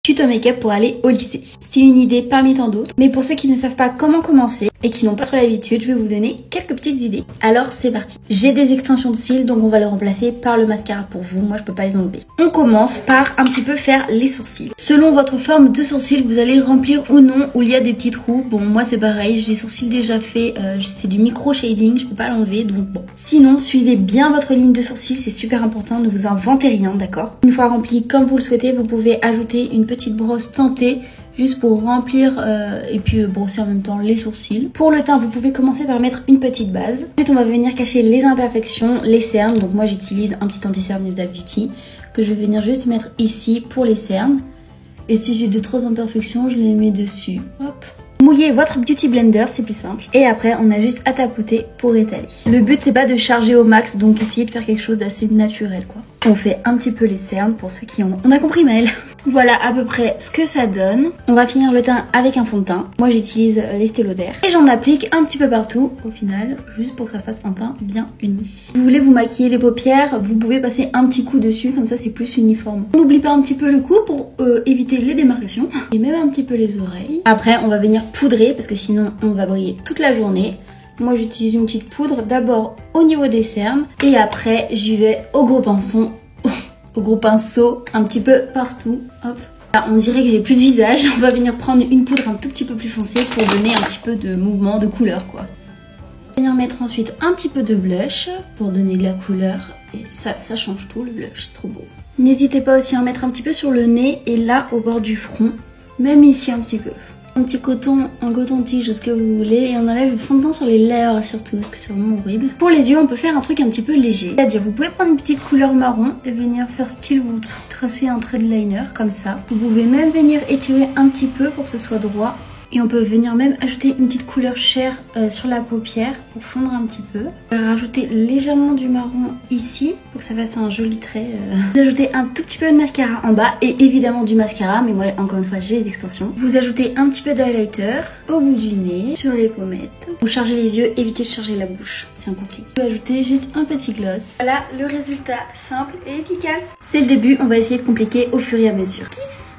tuto make-up pour aller au lycée. C'est une idée parmi tant d'autres, mais pour ceux qui ne savent pas comment commencer et qui n'ont pas trop l'habitude, je vais vous donner quelques petites idées. Alors c'est parti. J'ai des extensions de cils, donc on va les remplacer par le mascara pour vous. Moi je peux pas les enlever. On commence par un petit peu faire les sourcils. Selon votre forme de sourcil, vous allez remplir ou non où il y a des petits trous. Bon, moi c'est pareil, j'ai les sourcils déjà faits, c'est du micro shading, je peux pas l'enlever, donc bon. Sinon, suivez bien votre ligne de sourcils, c'est super important, ne vous inventez rien, d'accord? Une fois rempli comme vous le souhaitez, vous pouvez ajouter une petite brosse teintée juste pour remplir et puis brosser en même temps les sourcils. Pour le teint, vous pouvez commencer par mettre une petite base. Ensuite, on va venir cacher les imperfections, les cernes. Donc moi, j'utilise un petit anti-cerne Huda Beauty que je vais venir juste mettre ici pour les cernes. Et si j'ai de trop imperfections, je les mets dessus. Hop. Mouillez votre beauty blender, c'est plus simple. Et après, on a juste à tapoter pour étaler. Le but, c'est pas de charger au max, donc essayez de faire quelque chose d'assez naturel, quoi. On fait un petit peu les cernes pour ceux qui ont... On a compris, Maëlle. Voilà à peu près ce que ça donne. On va finir le teint avec un fond de teint. Moi, j'utilise l'Estée Lauder. Et j'en applique un petit peu partout, au final, juste pour que ça fasse un teint bien uni. Si vous voulez vous maquiller les paupières, vous pouvez passer un petit coup dessus, comme ça, c'est plus uniforme. On n'oublie pas un petit peu le cou pour éviter les démarcations. Et même un petit peu les oreilles. Après, on va venir poudrer, parce que sinon, on va briller toute la journée. Moi j'utilise une petite poudre d'abord au niveau des cernes et après j'y vais au gros pinceau, un petit peu partout. Hop. Là, on dirait que j'ai plus de visage. On va venir prendre une poudre un tout petit peu plus foncée pour donner un petit peu de mouvement, de couleur quoi. On va venir mettre ensuite un petit peu de blush pour donner de la couleur et ça change tout le blush, c'est trop beau. N'hésitez pas aussi à en mettre un petit peu sur le nez et là au bord du front, même ici un petit peu. Un petit coton, un coton-tige, ce que vous voulez, et on enlève le fond de teint sur les lèvres surtout, parce que c'est vraiment horrible. Pour les yeux, on peut faire un truc un petit peu léger. C'est-à-dire, vous pouvez prendre une petite couleur marron et venir faire style, vous tracer un trait de liner, comme ça. Vous pouvez même venir étirer un petit peu pour que ce soit droit. Et on peut venir même ajouter une petite couleur chair sur la paupière pour fondre un petit peu. On va rajouter légèrement du marron ici pour que ça fasse un joli trait. Vous ajoutez un tout petit peu de mascara en bas et évidemment du mascara, mais moi encore une fois j'ai les extensions. Vous ajoutez un petit peu d'highlighter au bout du nez, sur les pommettes. Vous chargez les yeux, évitez de charger la bouche, c'est un conseil. Vous ajoutez juste un petit gloss. Voilà le résultat simple et efficace. C'est le début, on va essayer de compliquer au fur et à mesure. Kiss!